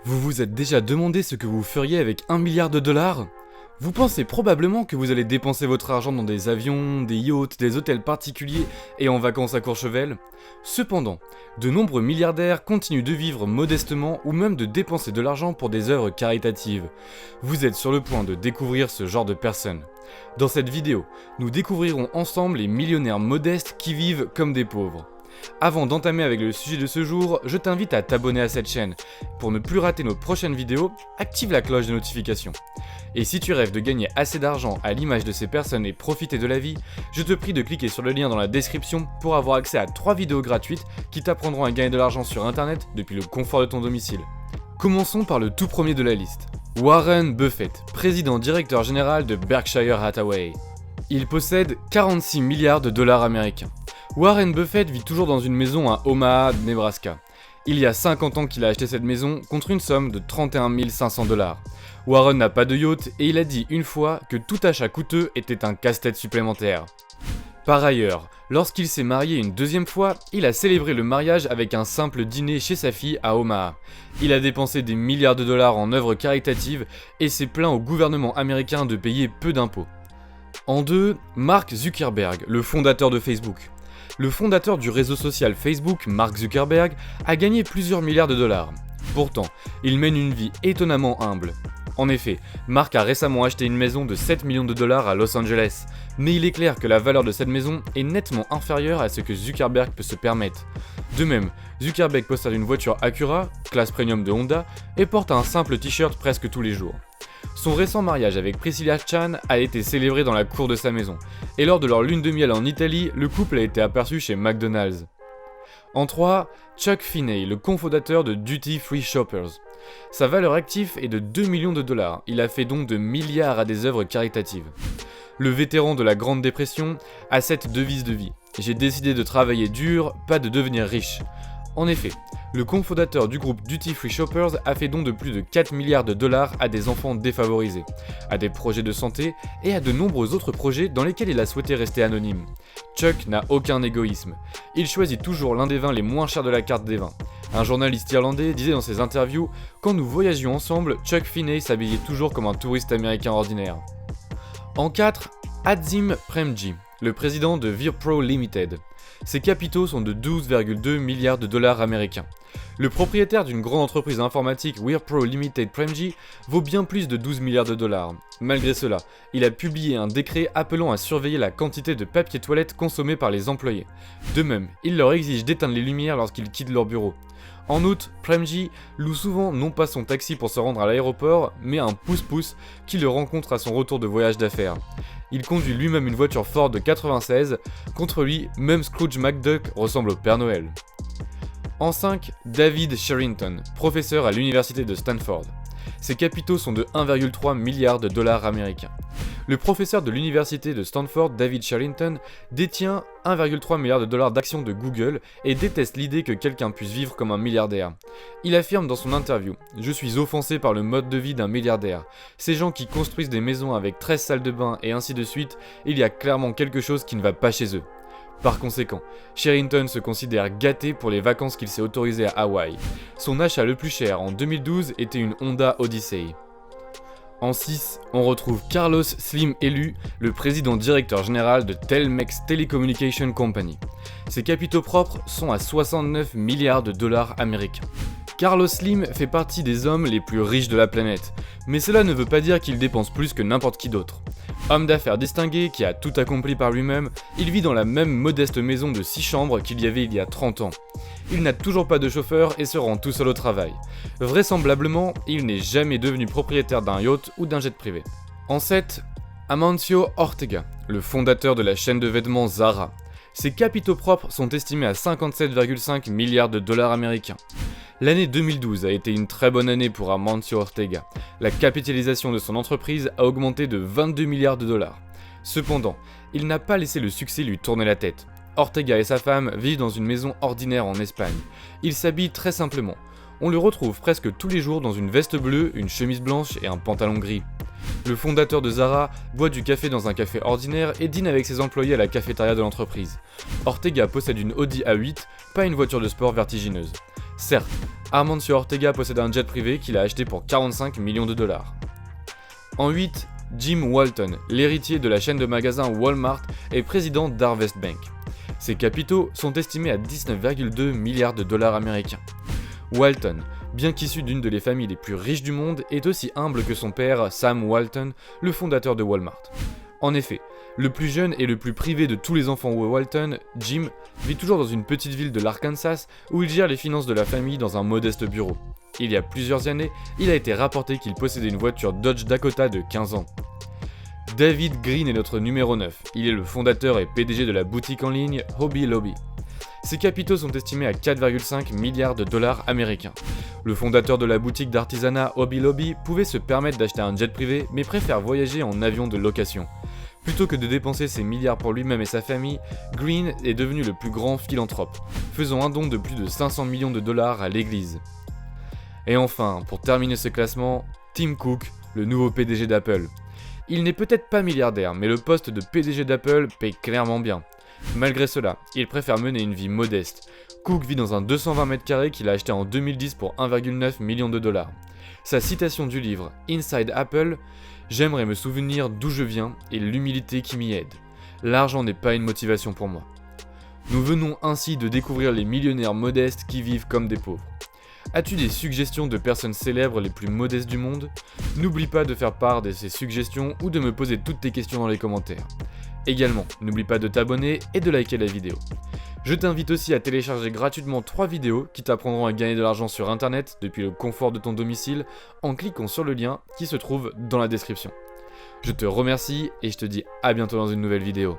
Vous vous êtes déjà demandé ce que vous feriez avec 1 milliard de dollars ? Vous pensez probablement que vous allez dépenser votre argent dans des avions, des yachts, des hôtels particuliers et en vacances à Courchevel. Cependant, de nombreux milliardaires continuent de vivre modestement ou même de dépenser de l'argent pour des œuvres caritatives. Vous êtes sur le point de découvrir ce genre de personnes. Dans cette vidéo, nous découvrirons ensemble les millionnaires modestes qui vivent comme des pauvres. Avant d'entamer avec le sujet de ce jour, je t'invite à t'abonner à cette chaîne. Pour ne plus rater nos prochaines vidéos, active la cloche de notification. Et si tu rêves de gagner assez d'argent à l'image de ces personnes et profiter de la vie, je te prie de cliquer sur le lien dans la description pour avoir accès à 3 vidéos gratuites qui t'apprendront à gagner de l'argent sur internet depuis le confort de ton domicile. Commençons par le tout premier de la liste. Warren Buffett, président directeur général de Berkshire Hathaway. Il possède 46 milliards de dollars américains. Warren Buffett vit toujours dans une maison à Omaha, Nebraska. Il y a 50 ans qu'il a acheté cette maison contre une somme de 31 500 $. Warren n'a pas de yacht et il a dit une fois que tout achat coûteux était un casse-tête supplémentaire. Par ailleurs, lorsqu'il s'est marié une deuxième fois, il a célébré le mariage avec un simple dîner chez sa fille à Omaha. Il a dépensé des milliards de dollars en œuvres caritatives et s'est plaint au gouvernement américain de payer peu d'impôts. En 2, Mark Zuckerberg, le fondateur de Facebook. Le fondateur du réseau social Facebook, Mark Zuckerberg, a gagné plusieurs milliards de dollars. Pourtant, il mène une vie étonnamment humble. En effet, Mark a récemment acheté une maison de 7 millions de dollars à Los Angeles, mais il est clair que la valeur de cette maison est nettement inférieure à ce que Zuckerberg peut se permettre. De même, Zuckerberg possède une voiture Acura, classe premium de Honda, et porte un simple t-shirt presque tous les jours. Son récent mariage avec Priscilla Chan a été célébré dans la cour de sa maison, et lors de leur lune de miel en Italie, le couple a été aperçu chez McDonald's. En 3, Chuck Finney, le cofondateur de Duty Free Shoppers. Sa valeur active est de 2 millions de dollars, il a fait don de milliards à des œuvres caritatives. Le vétéran de la Grande Dépression a cette devise de vie: j'ai décidé de travailler dur, pas de devenir riche. En effet, le cofondateur du groupe Duty Free Shoppers a fait don de plus de 4 milliards de dollars à des enfants défavorisés, à des projets de santé et à de nombreux autres projets dans lesquels il a souhaité rester anonyme. Chuck n'a aucun égoïsme. Il choisit toujours l'un des vins les moins chers de la carte des vins. Un journaliste irlandais disait dans ses interviews « Quand nous voyagions ensemble, Chuck Finney s'habillait toujours comme un touriste américain ordinaire ». En 4, Azim Premji, le président de Wipro Limited. Ses capitaux sont de 12,2 milliards de dollars américains. Le propriétaire d'une grande entreprise informatique, Wipro Limited Premji, vaut bien plus de 12 milliards de dollars. Malgré cela, il a publié un décret appelant à surveiller la quantité de papier toilette consommée par les employés. De même, il leur exige d'éteindre les lumières lorsqu'ils quittent leur bureau. En outre, Premji loue souvent non pas son taxi pour se rendre à l'aéroport, mais un pousse-pousse qui le rencontre à son retour de voyage d'affaires. Il conduit lui-même une voiture Ford de 96, contre lui, même Scrooge McDuck ressemble au Père Noël. En 5, David Sherrington, professeur à l'université de Stanford. Ses capitaux sont de 1,3 milliard de dollars américains. Le professeur de l'université de Stanford, David Sherrington, détient 1,3 milliard de dollars d'actions de Google et déteste l'idée que quelqu'un puisse vivre comme un milliardaire. Il affirme dans son interview « Je suis offensé par le mode de vie d'un milliardaire. Ces gens qui construisent des maisons avec 13 salles de bain et ainsi de suite, il y a clairement quelque chose qui ne va pas chez eux. » Par conséquent, Sherrington se considère gâté pour les vacances qu'il s'est autorisé à Hawaï. Son achat le plus cher en 2012 était une Honda Odyssey. En 6, on retrouve Carlos Slim élu, le président directeur général de Telmex Telecommunication Company. Ses capitaux propres sont à 69 milliards de dollars américains. Carlos Slim fait partie des hommes les plus riches de la planète, mais cela ne veut pas dire qu'il dépense plus que n'importe qui d'autre. Homme d'affaires distingué qui a tout accompli par lui-même, il vit dans la même modeste maison de 6 chambres qu'il y avait il y a 30 ans. Il n'a toujours pas de chauffeur et se rend tout seul au travail. Vraisemblablement, il n'est jamais devenu propriétaire d'un yacht ou d'un jet privé. En 7, Amancio Ortega, le fondateur de la chaîne de vêtements Zara. Ses capitaux propres sont estimés à 57,5 milliards de dollars américains. L'année 2012 a été une très bonne année pour Amancio Ortega. La capitalisation de son entreprise a augmenté de 22 milliards de dollars. Cependant, il n'a pas laissé le succès lui tourner la tête. Ortega et sa femme vivent dans une maison ordinaire en Espagne. Il s'habille très simplement. On le retrouve presque tous les jours dans une veste bleue, une chemise blanche et un pantalon gris. Le fondateur de Zara boit du café dans un café ordinaire et dîne avec ses employés à la cafétéria de l'entreprise. Ortega possède une Audi A8, pas une voiture de sport vertigineuse. Certes, Amancio Ortega possède un jet privé qu'il a acheté pour 45 millions de dollars. En 8, Jim Walton, l'héritier de la chaîne de magasins Walmart et président d'Harvest Bank. Ses capitaux sont estimés à 19,2 milliards de dollars américains. Walton, bien qu'issu d'une des familles les plus riches du monde, est aussi humble que son père, Sam Walton, le fondateur de Walmart. En effet, le plus jeune et le plus privé de tous les enfants Walton, Jim, vit toujours dans une petite ville de l'Arkansas où il gère les finances de la famille dans un modeste bureau. Il y a plusieurs années, il a été rapporté qu'il possédait une voiture Dodge Dakota de 15 ans. David Green est notre numéro 9. Il est le fondateur et PDG de la boutique en ligne Hobby Lobby. Ses capitaux sont estimés à 4,5 milliards de dollars américains. Le fondateur de la boutique d'artisanat Hobby Lobby pouvait se permettre d'acheter un jet privé mais préfère voyager en avion de location. Plutôt que de dépenser ses milliards pour lui-même et sa famille, Green est devenu le plus grand philanthrope, faisant un don de plus de 500 millions de dollars à l'église. Et enfin, pour terminer ce classement, Tim Cook, le nouveau PDG d'Apple. Il n'est peut-être pas milliardaire, mais le poste de PDG d'Apple paye clairement bien. Malgré cela, il préfère mener une vie modeste. Cook vit dans un 220 m² qu'il a acheté en 2010 pour 1,9 million de dollars. Sa citation du livre Inside Apple, « J'aimerais me souvenir d'où je viens et l'humilité qui m'y aide. L'argent n'est pas une motivation pour moi. » Nous venons ainsi de découvrir les millionnaires modestes qui vivent comme des pauvres. As-tu des suggestions de personnes célèbres les plus modestes du monde? N'oublie pas de faire part de ces suggestions ou de me poser toutes tes questions dans les commentaires. Également, n'oublie pas de t'abonner et de liker la vidéo. Je t'invite aussi à télécharger gratuitement 3 vidéos qui t'apprendront à gagner de l'argent sur internet depuis le confort de ton domicile en cliquant sur le lien qui se trouve dans la description. Je te remercie et je te dis à bientôt dans une nouvelle vidéo.